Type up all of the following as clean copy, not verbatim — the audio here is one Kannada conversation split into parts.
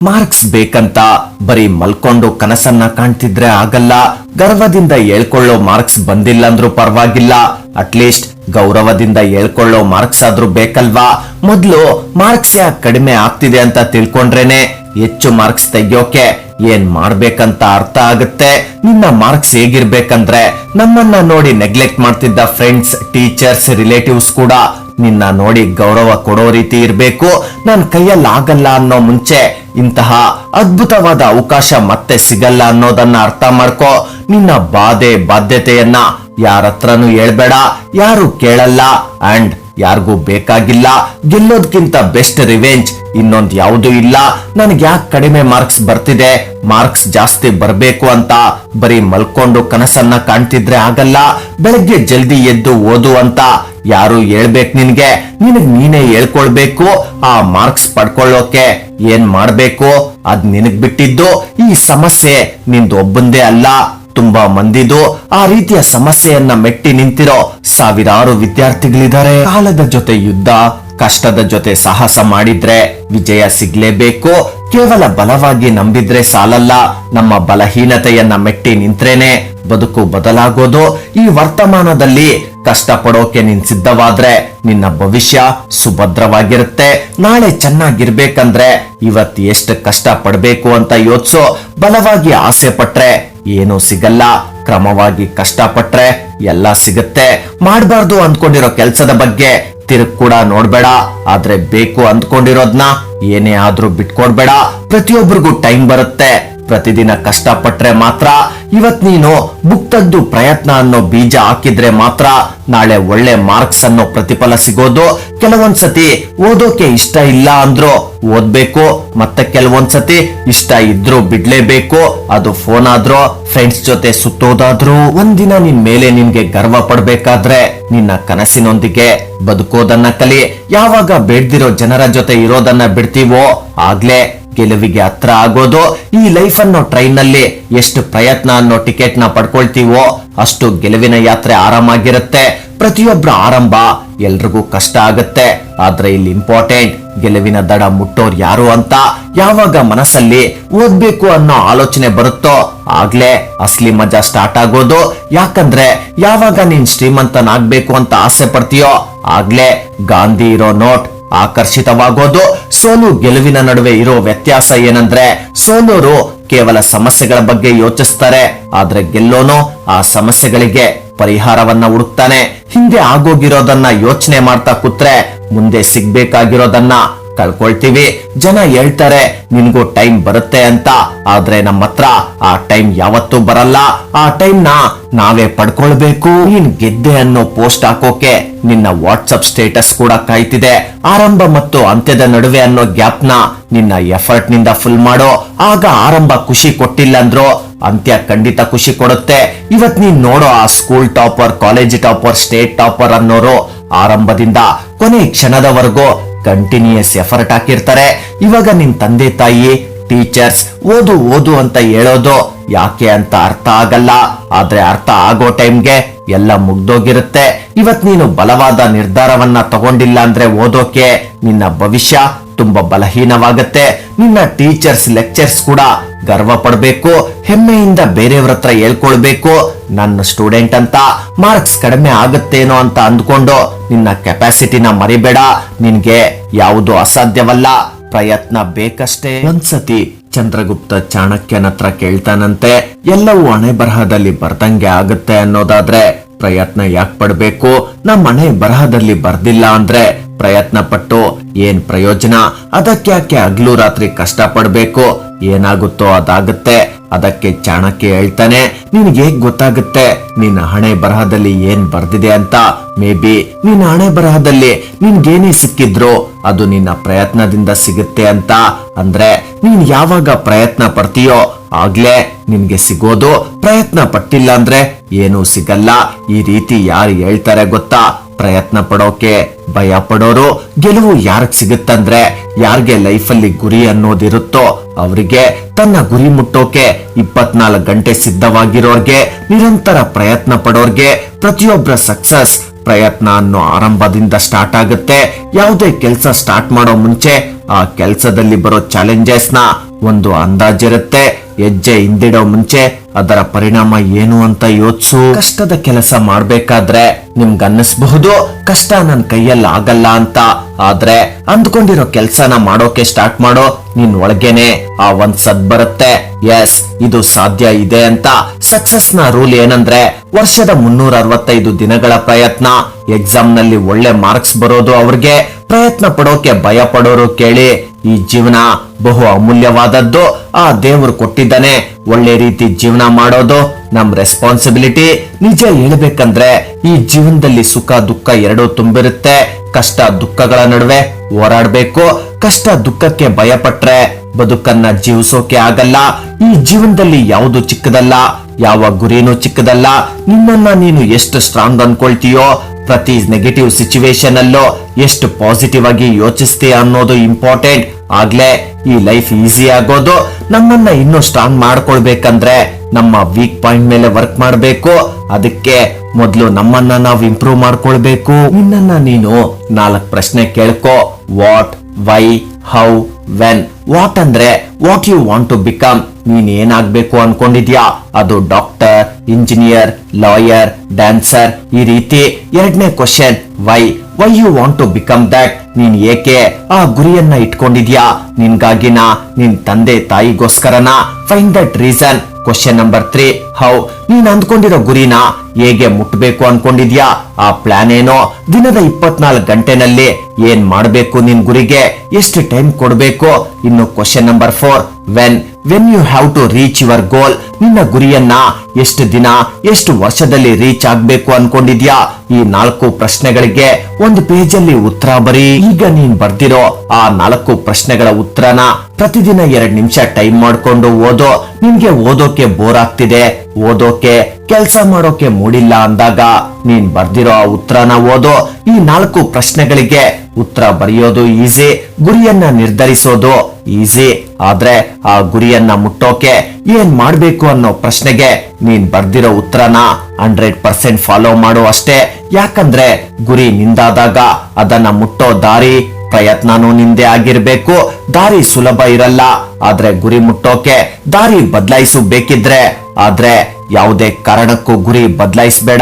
ಮಾರ್ಕ್ಸ್ ಬೇಕಂತ ಬರೀ ಮಲ್ಕೊಂಡು ಕನಸನ್ನ ಕಾಣ್ತಿದ್ರೆ ಆಗಲ್ಲ. ಗರ್ವದಿಂದ ಹೇಳ್ಕೊಳ್ಳೋ ಮಾರ್ಕ್ಸ್ ಬಂದಿಲ್ಲ ಅಂದ್ರೂ ಪರವಾಗಿಲ್ಲ, ಅಟ್ಲೀಸ್ಟ್ ಗೌರವದಿಂದ ಹೇಳ್ಕೊಳ್ಳೋ ಮಾರ್ಕ್ಸ್ ಆದ್ರೂ ಬೇಕಲ್ವಾ. ಮೊದ್ಲು ಮಾರ್ಕ್ಸ್ ಯಾಕೆ ಕಡಿಮೆ ಆಗ್ತಿದೆ ಅಂತ ತಿಳ್ಕೊಂಡ್ರೇನೆ ಹೆಚ್ಚು ಮಾರ್ಕ್ಸ್ ತೆಗಿಯೋಕೆ ಏನ್ ಮಾಡ್ಬೇಕಂತ ಅರ್ಥ ಆಗುತ್ತೆ. ನಿನ್ನ ಮಾರ್ಕ್ಸ್ ಹೇಗಿರ್ಬೇಕಂದ್ರೆ ನಮ್ಮನ್ನ ನೋಡಿ ನೆಗ್ಲೆಕ್ಟ್ ಮಾಡ್ತಿದ್ದ ಫ್ರೆಂಡ್ಸ್, ಟೀಚರ್ಸ್, ರಿಲೇಟಿವ್ಸ್ ಕೂಡ ನಿನ್ನ ನೋಡಿ ಗೌರವ ಕೊಡೋ ರೀತಿ ಇರ್ಬೇಕು. ನನ್ ಕೈಯಲ್ಲಿ ಆಗಲ್ಲ ಅನ್ನೋ ಮುಂಚೆ ಇಂತಹ ಅದ್ಭುತವಾದ ಅವಕಾಶ ಮತ್ತೆ ಸಿಗಲ್ಲ ಅನ್ನೋದನ್ನ ಅರ್ಥ ಮಾಡ್ಕೋ. ನಿನ್ನ ಬಾಧ್ಯತೆಯನ್ನ ಯಾರತ್ರನೂ ಹೇಳ್ಬೇಡ, ಯಾರು ಕೇಳಲ್ಲ ಅಂಡ್ ಯಾರಿಗೂ ಬೇಕಾಗಿಲ್ಲ. ಗೆಲ್ಲೋದ್ಕಿಂತ ಬೆಸ್ಟ್ ರಿವೆಂಜ್ ಇನ್ನೊಂದ್ ಯಾವುದು ಇಲ್ಲ. ನನ್ಗೆ ಯಾಕೆ ಕಡಿಮೆ ಮಾರ್ಕ್ಸ್ ಬರ್ತಿದೆ, ಮಾರ್ಕ್ಸ್ ಜಾಸ್ತಿ ಬರ್ಬೇಕು ಅಂತ ಬರೀ ಮಲ್ಕೊಂಡು ಕನಸನ್ನ ಕಾಣ್ತಿದ್ರೆ ಆಗಲ್ಲ. ಬೆಳಗ್ಗೆ ಜಲ್ದಿ ಎದ್ದು ಓದು ಅಂತ ಯಾರು ಹೇಳ್ಬೇಕು ನಿನ್ಗೆ, ನಿನಗ್ ನೀನೇ ಹೇಳ್ಕೊಳ್ಬೇಕು. ಆ ಮಾರ್ಕ್ಸ್ ಪಡ್ಕೊಳ್ಳೋಕೆ ಏನ್ ಮಾಡ್ಬೇಕು ಅದ್ ನಿನಗ್ ಬಿಟ್ಟಿದ್ದು. ಈ ಸಮಸ್ಯೆ ನಿಂದು ಒಬ್ಬಂದೇ ಅಲ್ಲ, ತುಂಬಾ ಮಂದಿದು. ಆ ರೀತಿಯ ಸಮಸ್ಯೆಯನ್ನ ಮೆಟ್ಟಿ ನಿಂತಿರೋ ಸಾವಿರಾರು ವಿದ್ಯಾರ್ಥಿಗಳಿದ್ದಾರೆ. ಕಾಲದ ಜೊತೆ ಯುದ್ಧ, ಕಷ್ಟದ ಜೊತೆ ಸಾಹಸ ಮಾಡಿದ್ರೆ ವಿಜಯ ಸಿಗ್ಲೇಬೇಕು. ಕೇವಲ ಬಲವಾಗಿ ನಂಬಿದ್ರೆ ಸಾಲಲ್ಲ, ನಮ್ಮ ಬಲಹೀನತೆಯನ್ನ ಮೆಟ್ಟಿ ನಿಂತ್ರೇನೆ ಬದುಕು ಬದಲಾಗೋದು. ಈ ವರ್ತಮಾನದಲ್ಲಿ ಕಷ್ಟ ಪಡೋಕೆ ನೀನ್ ಸಿದ್ಧವಾದ್ರೆ ನಿನ್ನ ಭವಿಷ್ಯ ಸುಭದ್ರವಾಗಿರುತ್ತೆ. ನಾಳೆ ಚೆನ್ನಾಗಿರ್ಬೇಕಂದ್ರೆ ಇವತ್ತು ಎಷ್ಟು ಕಷ್ಟ ಪಡ್ಬೇಕು ಅಂತ ಯೋಚಿಸೋ. ಬಲವಾಗಿ ಆಸೆ ಪಟ್ರೆ ಏನೂ ಸಿಗಲ್ಲ, ಕ್ರಮವಾಗಿ ಕಷ್ಟಪಟ್ರೆ ಎಲ್ಲ ಸಿಗುತ್ತೆ. ಮಾಡಬಾರ್ದು ಅಂದ್ಕೊಂಡಿರೋ ಕೆಲ್ಸದ ಬಗ್ಗೆ ತಿರುಗ್ ಕೂಡ ನೋಡ್ಬೇಡ, ಆದ್ರೆ ಬೇಕು ಅಂದ್ಕೊಂಡಿರೋದ್ನ ಏನೇ ಆದ್ರೂ ಬಿಟ್ಕೊಡ್ಬೇಡ. ಪ್ರತಿಯೊಬ್ಬರಿಗೂ ಟೈಮ್ ಬರುತ್ತೆ, ಪ್ರತಿದಿನ ಕಷ್ಟಪಟ್ರೆ ಮಾತ್ರ. ಇವತ್ ನೀನು ಬುಕ್ ತೆಗ್ದು ಪ್ರಯತ್ನ ಅನ್ನೋ ಬೀಜ ಹಾಕಿದ್ರೆ ಮಾತ್ರ ನಾಳೆ ಒಳ್ಳೆ ಮಾರ್ಕ್ಸ್ ಅನ್ನೋ ಪ್ರತಿಫಲ ಸಿಗೋದು. ಕೆಲವೊಂದ್ಸತಿ ಓದೋಕೆ ಇಷ್ಟ ಇಲ್ಲ ಅಂದ್ರೂ ಓದ್ಬೇಕು, ಮತ್ತೆ ಕೆಲವೊಂದ್ಸತಿ ಇಷ್ಟ ಇದ್ರೂ ಬಿಡ್ಲೇಬೇಕು. ಅದು ಫೋನ್ ಆದ್ರೂ, ಫ್ರೆಂಡ್ಸ್ ಜೊತೆ ಸುತ್ತೋದಾದ್ರೂ. ಒಂದಿನ ನಿನ್ ಮೇಲೆ ನಿನ್ಗೆ ಗರ್ವ ಪಡ್ಬೇಕಾದ್ರೆ ನಿನ್ನ ಕನಸಿನೊಂದಿಗೆ ಬದುಕೋದನ್ನ ಕಲಿ. ಯಾವಾಗ ಬೇಡ್ದಿರೋ ಜನರ ಜೊತೆ ಇರೋದನ್ನ ಬಿಡ್ತೀವೋ ಆಗ್ಲೇ ಗೆಲುವಿಗೆ ಹತ್ರ ಆಗೋದು. ಈ ಲೈಫ್ ಅನ್ನೋ ಟ್ರೈನ್ ನಲ್ಲಿ ಎಷ್ಟು ಪ್ರಯತ್ನ ಅನ್ನೋ ಟಿಕೆಟ್ ನ ಪಡ್ಕೊಳ್ತೀವೋ ಅಷ್ಟು ಗೆಲುವಿನ ಯಾತ್ರೆ ಆರಾಮಾಗಿರುತ್ತೆ. ಪ್ರತಿಯೊಬ್ಬರ ಆರಂಭ ಎಲ್ರಿಗೂ ಕಷ್ಟ ಆಗುತ್ತೆ, ಆದ್ರೆ ಇಲ್ಲಿ ಇಂಪಾರ್ಟೆಂಟ್ ಗೆಲುವಿನ ದಡ ಮುಟ್ಟೋರ್ ಯಾರು ಅಂತ. ಯಾವಾಗ ಮನಸ್ಸಲ್ಲಿ ಓದ್ಬೇಕು ಅನ್ನೋ ಆಲೋಚನೆ ಬರುತ್ತೋ ಆಗ್ಲೇ ಅಸ್ಲಿ ಮಜಾ ಸ್ಟಾರ್ಟ್ ಆಗೋದು. ಯಾಕಂದ್ರೆ ಯಾವಾಗ ನೀನ್ ಶ್ರೀಮಂತನಾಗ್ಬೇಕು ಅಂತ ಆಸೆ ಪಡ್ತೀಯೋ ಆಗ್ಲೇ ಗಾಂಧಿ ಇರೋ ನೋಟ್ ಆಕರ್ಷಿತವಾಗೋದು. ಸೋಲು ಗೆಲುವಿನ ನಡುವೆ ಇರೋ ವ್ಯತ್ಯಾಸ ಏನಂದ್ರೆ ಸೋಲೋರು ಕೇವಲ ಸಮಸ್ಯೆಗಳ ಬಗ್ಗೆ ಯೋಚಿಸ್ತಾರೆ, ಆದ್ರೆ ಗೆಲ್ಲೋನು ಆ ಸಮಸ್ಯೆಗಳಿಗೆ ಪರಿಹಾರವನ್ನ ಹುಡುಕ್ತಾನೆ. ಹಿಂದೆ ಆಗೋಗಿರೋದನ್ನ ಯೋಚನೆ ಮಾಡ್ತಾ ಕೂತ್ರೆ ಮುಂದೆ ಸಿಗ್ಬೇಕಾಗಿರೋದನ್ನ ಕಳ್ಕೊಳ್ತೀವಿ. ಜನ ಹೇಳ್ತಾರೆ ನಿನ್ಗೂ ಟೈಮ್ ಬರುತ್ತೆ ಅಂತ, ಆದ್ರೆ ನಮ್ಮ ಹತ್ರ ಆ ಟೈಮ್ ಯಾವತ್ತೂ ಬರಲ್ಲ. ಆ ಟೈಮ್ ನ ನಾವೇ ಪಡ್ಕೊಳ್ಬೇಕು. ನೀನ್ ಗೆದ್ದೆ ಅನ್ನೋ ಪೋಸ್ಟ್ ಹಾಕೋಕೆ ನಿನ್ನ ವಾಟ್ಸಪ್ ಸ್ಟೇಟಸ್ ಕೂಡ ಕಾಯ್ತಿದೆ. ಆರಂಭ ಮತ್ತು ಅಂತ್ಯದ ನಡುವೆ ಅನ್ನೋ ಗ್ಯಾಪ್ ನ ನಿನ್ನ ಎಫರ್ಟ್ ನಿಂದ ಫುಲ್ ಮಾಡೋ. ಆಗ ಆರಂಭ ಖುಷಿ ಕೊಟ್ಟಿಲ್ಲ ಅಂದ್ರೂ ಅಂತ್ಯ ಖಂಡಿತ ಖುಷಿ ಕೊಡುತ್ತೆ. ಇವತ್ ನೀನ್ ನೋಡೋ ಆ school topper, college topper, state topper ಅನ್ನೋರು ಆರಂಭದಿಂದ ಕೊನೆ ಕ್ಷಣದವರೆಗೂ ಕಂಟಿನ್ಯೂಸ್ ಎಫರ್ಟ್ ಹಾಕಿರ್ತಾರೆ. ಇವಾಗ ನಿನ್ ತಂದೆ ತಾಯಿ, ಟೀಚರ್ಸ್ ಓದು ಓದು ಅಂತ ಹೇಳೋದು ಯಾಕೆ ಅಂತ ಅರ್ಥ ಆಗಲ್ಲ, ಆದ್ರೆ ಅರ್ಥ ಆಗೋ ಟೈಮ್ಗೆ ಎಲ್ಲ ಮುಗ್ದೋಗಿರುತ್ತೆ. ಇವತ್ ನೀನು ಬಲವಾದ ನಿರ್ಧಾರವನ್ನ ತಗೊಂಡಿಲ್ಲ ಅಂದ್ರೆ ಓದೋಕೆ ನಿನ್ನ ಭವಿಷ್ಯ ತುಂಬಾ ಬಲಹೀನವಾಗುತ್ತೆ. ನಿನ್ನ ಟೀಚರ್ಸ್, ಲೆಕ್ಚರ್ಸ್ ಕೂಡ ಗರ್ವ ಪಡ್ಬೇಕು, ಹೆಮ್ಮೆಯಿಂದ ಬೇರೆಯವ್ರ ಹತ್ರ ಹೇಳ್ಕೊಳ್ಬೇಕು ನನ್ನ ಸ್ಟೂಡೆಂಟ್ ಅಂತ. ಮಾರ್ಕ್ಸ್ ಕಡಿಮೆ ಆಗುತ್ತೇನೋ ಅಂತ ಅಂದ್ಕೊಂಡು ನಿನ್ನ ಕೆಪಾಸಿಟಿನ ಮರಿಬೇಡ. ನಿನ್ಗೆ ಯಾವುದು ಅಸಾಧ್ಯವಲ್ಲ, ಪ್ರಯತ್ನ ಬೇಕಷ್ಟೇ. ಒಂದ್ಸತಿ ಚಂದ್ರಗುಪ್ತ ಚಾಣಕ್ಯನ ಹತ್ರ ಕೇಳ್ತಾನಂತೆ, ಎಲ್ಲವೂ ಹಣೆ ಬರಹದಲ್ಲಿ ಬರ್ದಂಗೆ ಆಗುತ್ತೆ ಅನ್ನೋದಾದ್ರೆ ಪ್ರಯತ್ನ ಯಾಕೆ ಪಡ್ಬೇಕು? ನಮ್ಮ ಹಣೆ ಬರಹದಲ್ಲಿ ಬರ್ದಿಲ್ಲ ಅಂದ್ರೆ ಪ್ರಯತ್ನ ಪಟ್ಟು ಏನ್ ಪ್ರಯೋಜನ? ಅದಕ್ಯಾಕೆ ಹಗಲು ರಾತ್ರಿ ಕಷ್ಟ ಪಡ್ಬೇಕು? ಏನಾಗುತ್ತೋ ಅದಾಗುತ್ತೆ. ಅದಕ್ಕೆ ಚಾಣಕ್ಯ ಹೇಳ್ತಾನೆ, ನಿನ್ಗೆ ಹೇಗ್ ಗೊತ್ತಾಗುತ್ತೆ ನಿನ್ನ ಹಣೆ ಬರಹದಲ್ಲಿ ಏನ್ ಬರ್ದಿದೆ ಅಂತ? ಮೇ ಬಿ ನಿನ್ನ ಹಣೆ ಬರಹದಲ್ಲಿ ನಿನ್ಗೇನೇ ಸಿಕ್ಕಿದ್ರು ಅದು ನಿನ್ನ ಪ್ರಯತ್ನದಿಂದ ಸಿಗುತ್ತೆ ಅಂತ. ಅಂದ್ರೆ ನೀನ್ ಯಾವಾಗ ಪ್ರಯತ್ನ ಪಡ್ತೀಯೋ ಆಗ್ಲೇ ನಿನ್ಗೆ ಸಿಗೋದು. ಪ್ರಯತ್ನ ಪಟ್ಟಿಲ್ಲ ಅಂದ್ರೆ ಏನೂ ಸಿಗಲ್ಲ. ಈ ರೀತಿ ಯಾರು ಹೇಳ್ತಾರೆ ಗೊತ್ತಾ? ಪ್ರಯತ್ನ ಪಡೋಕೆ ಭಯ ಪಡೋರು. ಗೆಲುವು ಯಾರಿಗೆ ಸಿಗುತ್ತಂದ್ರೆ ಯಾರಿಗೆ ಲೈಫಲ್ಲಿ ಗುರಿ ಅನ್ನೋದಿರುತ್ತೋ ಅವರಿಗೆ. ತನ್ನ ಗುರಿ ಮುಟ್ಟೋಕೆ 24 ಗಂಟೆ ಸಿದ್ಧವಾಗಿರೋರ್ಗೆ, ನಿರಂತರ ಪ್ರಯತ್ನ ಪಡೋರ್ಗೆ. ಪ್ರತಿಯೊಬ್ಬರ ಸಕ್ಸಸ್ ಪ್ರಯತ್ನ ಅನ್ನೋ ಆರಂಭದಿಂದ ಸ್ಟಾರ್ಟ್ ಆಗುತ್ತೆ. ಯಾವುದೇ ಕೆಲಸ ಸ್ಟಾರ್ಟ್ ಮಾಡೋ ಮುಂಚೆ ಆ ಕೆಲಸದಲ್ಲಿ ಬರೋ ಚಾಲೆಂಜಸ್ ನ ಒಂದು ಅಂದಾಜಿರುತ್ತೆ. ಹೆಜ್ಜೆ ಹಿಂದಿಡೋ ಮುಂಚೆ ಅದರ ಪರಿಣಾಮ ಏನು ಅಂತ ಯೋಚಿಸು. ಕಷ್ಟದ ಕೆಲಸ ಮಾಡ್ಬೇಕಾದ್ರೆ ನಿಮ್ಗನ್ನಿಸ್ಬಹುದು ಕಷ್ಟ ನನ್ ಕೈಯಲ್ಲಿ ಆಗಲ್ಲ ಅಂತ. ಆದ್ರೆ ಅಂದ್ಕೊಂಡಿರೋ ಕೆಲ್ಸನ ಮಾಡೋಕೆ ಸ್ಟಾರ್ಟ್ ಮಾಡೋ, ನಿನ್ ಒಳಗೇನೆ ಆ ಒಂದ್ ಸದ್ ಬರುತ್ತೆ, ಎಸ್ ಇದು ಸಾಧ್ಯ ಇದೆ ಅಂತ. ಸಕ್ಸಸ್ ನ ರೂಲ್ ಏನಂದ್ರೆ ವರ್ಷದ 365 ದಿನಗಳ ಪ್ರಯತ್ನ. ಎಕ್ಸಾಮ್ ನಲ್ಲಿ ಒಳ್ಳೆ ಮಾರ್ಕ್ಸ್ ಬರೋದು ಅವ್ರಿಗೆ, ಪ್ರಯತ್ನ ಪಡೋಕೆ ಭಯ ಪಡೋರು ಕೇಳಿ. ಈ ಜೀವನ ಬಹು ಅಮೂಲ್ಯವಾದದ್ದು, ಆ ದೇವ್ರು ಕೊಟ್ಟಿದ್ದಾನೆ. ಒಳ್ಳೆ ರೀತಿ ಜೀವನ ಮಾಡೋದು ನಮ್ ರೆಸ್ಪಾನ್ಸಿಬಿಲಿಟಿ. ನಿಜ ಹೇಳ್ಬೇಕಂದ್ರೆ ಈ ಜೀವನದಲ್ಲಿ ಸುಖ ದುಃಖ ಎರಡೂ ತುಂಬಿರುತ್ತೆ. ಕಷ್ಟ ದುಃಖಗಳ ನಡುವೆ ಹೋರಾಡ್ಬೇಕು. ಕಷ್ಟ ದುಃಖಕ್ಕೆ ಭಯ ಪಟ್ರೆ ಬದುಕನ್ನ ಜೀವಿಸೋಕೆ ಆಗಲ್ಲ. ಈ ಜೀವನದಲ್ಲಿ ಯಾವುದು ಚಿಕ್ಕದಲ್ಲ, ಯಾವ ಗುರಿನೂ ಚಿಕ್ಕದಲ್ಲ. ನಿನ್ನನ್ನ ನೀನು ಎಷ್ಟು ಸ್ಟ್ರಾಂಗ್ ಅನ್ಕೊಳ್ತೀಯೋ, ಪ್ರತಿ ನೆಗೆಟಿವ್ ಸಿಚುವೇಶನ್ ಅಲ್ಲೂ ಎಷ್ಟು ಪಾಸಿಟಿವ್ ಆಗಿ ಯೋಚಿಸ್ತೀಯ ಅನ್ನೋದು ಇಂಪಾರ್ಟೆಂಟ್. ಆಗ್ಲೇ ಈ ಲೈಫ್ ಈಸಿ ಆಗೋದು. ನಮ್ಮನ್ನ ಇನ್ನೂ ಸ್ಟ್ರಾಂಗ್ ಮಾಡ್ಕೊಳ್ಬೇಕಂದ್ರೆ ನಮ್ಮ ವೀಕ್ ಪಾಯಿಂಟ್ ಮೇಲೆ ವರ್ಕ್ ಮಾಡಬೇಕು. ಅದಕ್ಕೆ ಮೊದಲು ನಮ್ಮನ್ನ ನಾವು ಇಂಪ್ರೂವ್ ಮಾಡ್ಕೊಳ್ಬೇಕು. ನಿನ್ನನ್ನ ನೀನು 4 ಪ್ರಶ್ನೆ ಕೇಳ್ಕೊ. What, why, how, when. What ಅಂದ್ರೆ what you want to become. ನೀನ್ ಏನಾಗ್ಬೇಕು ಅನ್ಕೊಂಡಿದ್ಯಾ, ಅದು ಡಾಕ್ಟರ್, ಇಂಜಿನಿಯರ್, ಲಾಯರ್, ಡ್ಯಾನ್ಸರ್ ಈ ರೀತಿ. ಎರಡನೇ question why you want to become that. ನೀನ್ ಏಕೆ ಆ ಗುರಿಯನ್ನ ಇಟ್ಕೊಂಡಿದ್ಯಾ, ನಿನ್ಗಾಗಿನ, ನಿನ್ ತಂದೆ ತಾಯಿಗೋಸ್ಕರನ. Find that reason. Question number 3 how. ನೀನ್ ಅಂದ್ಕೊಂಡಿರೋ ಗುರಿನ ಹೇಗೆ ಮುಟ್ಬೇಕು ಅನ್ಕೊಂಡಿದ್ಯಾ, ಆ ಪ್ಲಾನ್ ಏನೋ. ದಿನದ 24 ಗಂಟೆನಲ್ಲಿ ಏನ್ ಮಾಡ್ಬೇಕು, ನಿನ್ ಗುರಿಗೆ ಎಷ್ಟು ಟೈಮ್ ಕೊಡ್ಬೇಕು. ಇನ್ನು question number 4 when you have to reach your goal. ನಿನ್ನ ಗುರಿಯನ್ನ ಎಷ್ಟು ದಿನ, ಎಷ್ಟು ವರ್ಷದಲ್ಲಿ ರೀಚ್ ಆಗ್ಬೇಕು ಅನ್ಕೊಂಡಿದ್ಯಾ. ಈ 4 ಪ್ರಶ್ನೆಗಳಿಗೆ ಒಂದು ಪೇಜಲ್ಲಿ ಉತ್ತರ ಬರೀ. ಈಗ ನೀನ್ ಬರ್ದಿರೋ ಆ 4 ಪ್ರಶ್ನೆಗಳ ಉತ್ತರನ ಪ್ರತಿದಿನ 2 ನಿಮಿಷ ಟೈಮ್ ಮಾಡ್ಕೊಂಡು ಓದೋ. ನಿನ್ಗೆ ಓದೋಕೆ ಬೋರ್ ಆಗ್ತಿದೆ, ಓದೋಕೆ ಕೆಲ್ಸ ಮಾಡೋಕೆ ಮೂಡಿಲ್ಲ ಅಂದಾಗ ನೀನ್ ಬರ್ದಿರೋ ಆ ಉತ್ತರನ ಓದೋ. ಈ 4 ಪ್ರಶ್ನೆಗಳಿಗೆ ಉತ್ತರ ಬರೆಯೋದು ಈಸಿ, ಗುರಿಯನ್ನ ನಿರ್ಧರಿಸೋದು ಈಸಿ. ಆದ್ರೆ ಆ ಗುರಿಯನ್ನ ಮುಟ್ಟೋಕೆ ಏನ್ ಮಾಡ್ಬೇಕು ಅನ್ನೋ ಪ್ರಶ್ನೆಗೆ ನೀನ್ ಬರ್ದಿರೋ ಉತ್ತರನ 100% ಫಾಲೋ ಮಾಡು ಅಷ್ಟೇ. ಯಾಕಂದ್ರೆ ಗುರಿ ನಿಂದಾದಾಗ ಅದನ್ನ ಮುಟ್ಟೋ ದಾರಿ, ಪ್ರಯತ್ನನೂ ನಿಂದೆ ಆಗಿರ್ಬೇಕು. ದಾರಿ ಸುಲಭ ಇರಲ್ಲ, ಆದ್ರೆ ಗುರಿ ಮುಟ್ಟೋಕೆ ದಾರಿ ಬದಲಾಯಿಸಬೇಕಿದ್ರೆ ಆದ್ರೆ ಯಾವುದೇ ಕಾರಣಕ್ಕೂ ಗುರಿ ಬದಲಾಯಿಸಬೇಡ.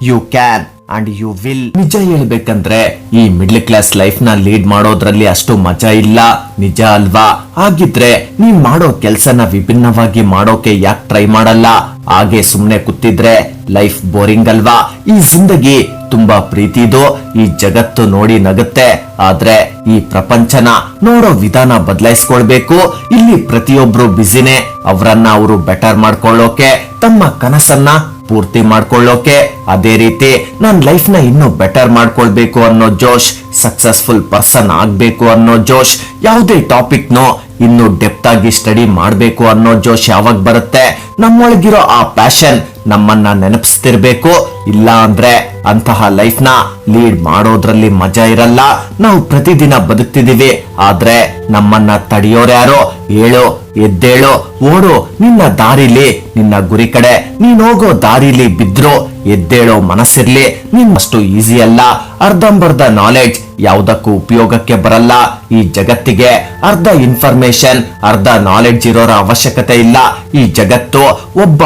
You can and you will. ನಿಜ ಹೇಳ್ಬೇಕಂದ್ರೆ ಈ ಮಿಡ್ಲ್ ಕ್ಲಾಸ್ ಲೈಫ್ ನ ಲೀಡ್ ಮಾಡೋದ್ರಲ್ಲಿ ಅಷ್ಟು ಮಜಾ ಇಲ್ಲ, ನಿಜ ಅಲ್ವಾ? ಹಾಗಿದ್ರೆ ನೀನ್ ಮಾಡೋ ಕೆಲ್ಸನ ವಿಭಿನ್ನವಾಗಿ ಮಾಡೋಕೆ ಯಾಕೆ ಟ್ರೈ ಮಾಡಲ್ಲ? ಹಾಗೆ ಸುಮ್ನೆ ಕೂತಿದ್ರೆ ಲೈಫ್ ಬೋರಿಂಗ್ ಅಲ್ವಾ? ಈ ಜಿಂದಗಿ ತುಂಬಾ ಪ್ರೀತಿದು. ಈ ಜಗತ್ತು ನೋಡಿ ನಗುತ್ತೆ, ಆದ್ರೆ ಈ ಪ್ರಪಂಚನ ನೋಡೋ ವಿಧಾನ ಬದಲಾಯಿಸ್ಕೊಳ್ಬೇಕು. ಇಲ್ಲಿ ಪ್ರತಿಯೊಬ್ರು ಬಿಸಿನೇ, ಅವರನ್ನ ಅವರು ಬೆಟರ್ ಮಾಡ್ಕೊಳ್ಳೋಕೆ, ತಮ್ಮ ಕನಸನ್ನ ಪೂರ್ತಿ ಮಾಡ್ಕೊಳ್ಳೋಕೆ. ಅದೇ ರೀತಿ ನಾನ್ ಲೈಫ್ ನ ಇನ್ನೂ ಬೆಟರ್ ಮಾಡ್ಕೊಳ್ಬೇಕು ಅನ್ನೋ ಜೋಶ್, ಸಕ್ಸಸ್ಫುಲ್ ಪರ್ಸನ್ ಆಗ್ಬೇಕು ಅನ್ನೋ ಜೋಶ್, ಯಾವುದೇ ಟಾಪಿಕ್ ನೋ ಇನ್ನು ಡೆಪ್ತ್ ಆಗಿ ಸ್ಟಡಿ ಮಾಡ್ಬೇಕು ಅನ್ನೋ ಜೋಶ್ ಯಾವಾಗ ಬರುತ್ತೆ? ನಮ್ಮೊಳಗಿರೋ ಆ ಪ್ಯಾಷನ್ ನಮ್ಮನ್ನ ನೆನಪಿಸ್ತಿರ್ಬೇಕು. ಇಲ್ಲ ಅಂದ್ರೆ ಅಂತಹ ಲೈಫ್ ನ ಲೀಡ್ ಮಾಡೋದ್ರಲ್ಲಿ ಮಜಾ ಇರಲ್ಲ. ನಾವು ಪ್ರತಿದಿನ ಬದುಕ್ತಿದೀವಿ, ಆದ್ರೆ ನಮ್ಮನ್ನ ತಡೆಯೋರ್ಯಾರೋ? ಹೇಳು, ಎದ್ದೇಳು, ಓಡು ನಿನ್ನ ದಾರಿಲಿ, ನಿನ್ನ ಗುರಿ ಕಡೆ. ನೀನ್ ಹೋಗೋ ದಾರಿಲಿ ಬಿದ್ರು ಎದ್ದೇಳೋ ಮನಸ್ಸಿರ್ಲಿ. ನಿನ್ನಷ್ಟು ಈಸಿ ಅಲ್ಲ. ಅರ್ಧಂಬರ್ಧ ನಾಲೆಡ್ಜ್ ಯಾವುದಕ್ಕೂ ಉಪಯೋಗಕ್ಕೆ ಬರಲ್ಲ. ಈ ಜಗತ್ತಿಗೆ ಅರ್ಧ ಇನ್ಫಾರ್ಮೇಶನ್, ಅರ್ಧ ನಾಲೆಡ್ಜ್ ಇರೋರ ಅವಶ್ಯಕತೆ ಇಲ್ಲ. ಈ ಜಗತ್ತು ಒಬ್ಬ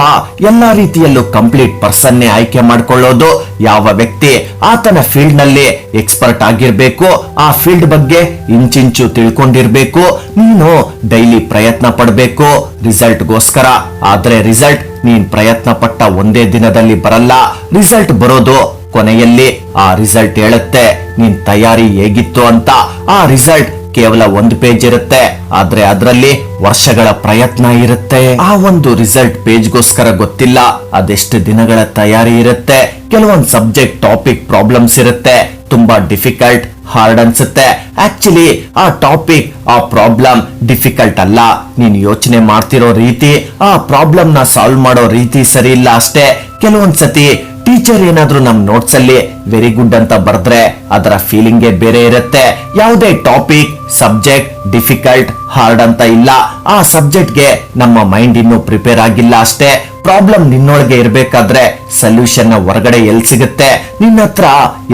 ಎಲ್ಲಾ ರೀತಿಯಲ್ಲೂ ಕಂಪ್ಲೀಟ್ ಪರ್ಸನ್ನೇ ಆಯ್ಕೆ ಮಾಡ್ಕೊಳ್ಳೋದು. ಯಾವ ವ್ಯಕ್ತಿ ಆತನ ಫೀಲ್ಡ್ ನಲ್ಲಿ ಎಕ್ಸ್ಪರ್ಟ್ ಆಗಿರ್ಬೇಕು, ಆ ಫೀಲ್ಡ್ ಬಗ್ಗೆ ಇಂಚಿಂಚು ತಿಳ್ಕೊಂಡಿರ್ಬೇಕು. ನೀನು ಡೈಲಿ ಪ್ರಯತ್ನ ಪಡ್ಬೇಕು ರಿಸಲ್ಟ್ ಗೋಸ್ಕರ. ಆದ್ರೆ ರಿಸಲ್ಟ್ ನೀನ್ ಪ್ರಯತ್ನ ಪಟ್ಟ ಒಂದೇ ದಿನದಲ್ಲಿ ಬರಲ್ಲ. ರಿಸಲ್ಟ್ ಬರೋದು ಕೊನೆಯಲ್ಲಿ. ಆ ರಿಸಲ್ಟ್ ಹೇಳುತ್ತೆ ನೀನ್ ತಯಾರಿ ಹೇಗಿತ್ತು ಅಂತ. ಆ ರಿಸಲ್ಟ್ ಕೇವಲ 1 ಪೇಜ್ ಇರುತ್ತೆ, ಆದ್ರೆ ಅದರಲ್ಲಿ ವರ್ಷಗಳ ಪ್ರಯತ್ನ ಇರುತ್ತೆ. ಆ ಒಂದು ರಿಸಲ್ಟ್ ಪೇಜ್ಗೋಸ್ಕರ ಗೊತ್ತಿಲ್ಲ ಅದೆಷ್ಟು ದಿನಗಳ ತಯಾರಿ ಇರುತ್ತೆ. ಕೆಲವೊಂದು ಸಬ್ಜೆಕ್ಟ್ ಟಾಪಿಕ್ ಪ್ರಾಬ್ಲಮ್ಸ್ ಇರುತ್ತೆ, ತುಂಬಾ ಡಿಫಿಕಲ್ಟ್, ಹಾರ್ಡ್ ಅನ್ಸುತ್ತೆ. ಆಕ್ಚುಲಿ ಆ ಟಾಪಿಕ್, ಆ ಪ್ರಾಬ್ಲಮ್ ಡಿಫಿಕಲ್ಟ್ ಅಲ್ಲ. ನೀನ್ ಯೋಚನೆ ಮಾಡ್ತಿರೋ ರೀತಿ, ಆ ಪ್ರಾಬ್ಲಮ್ ನ ಸಾಲ್ವ್ ಮಾಡೋ ರೀತಿ ಸರಿ ಇಲ್ಲ ಅಷ್ಟೇ. ಕೆಲವೊಂದ್ಸತಿ ಟೀಚರ್ ಏನಾದ್ರೂ ನಮ್ ನೋಟ್ಸ್ ಅಲ್ಲಿ ವೆರಿ ಗುಡ್ ಅಂತ ಬರ್ದ್ರೆ ಅದರ ಫೀಲಿಂಗೇ ಬೇರೆ ಇರುತ್ತೆ. ಯಾವುದೇ ಟಾಪಿಕ್ ಸಬ್ಜೆಕ್ಟ್ ಡಿಫಿಕಲ್ಟ್ ಹಾರ್ಡ್ ಅಂತ ಇಲ್ಲ, ಆ ಸಬ್ಜೆಕ್ಟ್ಗೆ ನಮ್ಮ ಮೈಂಡ್ ಇನ್ನೂ ಪ್ರಿಪೇರ್ ಆಗಿಲ್ಲ ಅಷ್ಟೇ. ಪ್ರಾಬ್ಲಮ್ ನಿನ್ನೊಳಗೆ ಇರ್ಬೇಕಾದ್ರೆ ಸೊಲ್ಯೂಷನ್ ಹೊರಗಡೆ ಎಲ್ಲಿ ಸಿಗುತ್ತೆ? ನಿನ್ನ ಹತ್ರ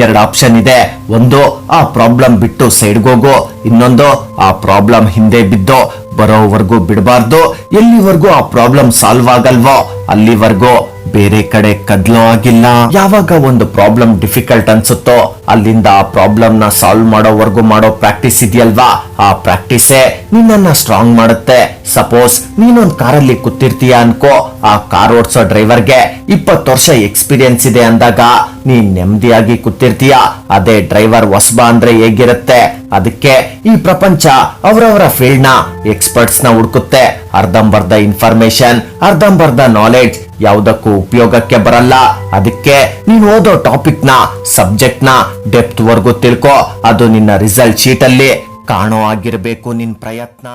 2 ಆಪ್ಷನ್ ಇದೆ. ಒಂದು, ಆ ಪ್ರಾಬ್ಲಮ್ ಬಿಟ್ಟು ಸೈಡ್ಗೆ ಹೋಗು. ಇನ್ನೊಂದು, ಆ ಪ್ರಾಬ್ಲಮ್ ಹಿಂದೆ ಬಿದ್ದು ಬರೋವರೆಗೂ ಬಿಡಬಾರ್ದು. ಎಲ್ಲಿವರೆಗೂ ಆ ಪ್ರಾಬ್ಲಮ್ ಸಾಲ್ವ್ ಆಗಲ್ವೋ ಅಲ್ಲಿವರೆಗೂ ಬೇರೆ ಕಡೆ ಕದ್ಲೋ ಆಗಿಲ್ಲ. ಯಾವಾಗ ಒಂದು ಪ್ರಾಬ್ಲಮ್ ಡಿಫಿಕಲ್ಟ್ ಅನ್ಸುತ್ತೋ ಅಲ್ಲಿಂದ ಆ ಪ್ರಾಬ್ಲಮ್ ನ ಸಾಲ್ವ್ ಮಾಡೋವರೆಗೂ ಮಾಡೋ ಪ್ರಾಕ್ಟೀಸ್ ಇದೆಯಲ್ವಾ, ಆ ಪ್ರಾಕ್ಟೀಸೇ ನಿನ್ನನ್ನ ಸ್ಟ್ರಾಂಗ್ ಮಾಡುತ್ತೆ. ಸಪೋಸ್ ನೀನೊಂದ್ ಕಾರಲ್ಲಿ ಕೂತಿರ್ತೀಯ ಅನ್ಕೋ, ಆ ಕಾರ್ ಓಡಿಸೋ ಡ್ರೈವರ್ಗೆ 20 ವರ್ಷ ಎಕ್ಸ್ಪೀರಿಯನ್ಸ್ ಇದೆ ಅಂದಾಗ ನೀನ್ ನೆಮ್ಮದಿಯಾಗಿ ಕೂತಿರ್ತೀಯ. ಅದೇ ಡ್ರೈವರ್ ಹೊಸಬ ಅಂದ್ರೆ ಹೇಗಿರುತ್ತೆ? ಅದಕ್ಕೆ ಈ ಪ್ರಪಂಚ ಅವರವರ ಫೀಲ್ಡ್ ನ ಎಕ್ಸ್ಪರ್ಟ್ಸ್ ನ ಹುಡುಕುತ್ತೆ. ಅರ್ಧಂಬರ್ಧ ಇನ್ಫಾರ್ಮೇಶನ್, ಅರ್ಧಂಬರ್ಧ ನಾಲೆಡ್ಜ್ ಯಾವುದಕ್ಕೂ ಉಪಯೋಗಕ್ಕೆ ಬರಲ್ಲ. ಅದಕ್ಕೆ ನೀನು ಓದೋ ಟಾಪಿಕ್ ನ ಸಬ್ಜೆಕ್ಟ್ ನ ಡೆಪ್ತ್ ವರ್ಗೂ ತಿಳ್ಕೊ. ಅದು ನಿನ್ನ ರಿಸಲ್ಟ್ ಶೀಟ್ ಅಲ್ಲಿ ಕಾಣೋ ಆಗಿರ್ಬೇಕು ನಿನ್ ಪ್ರಯತ್ನ.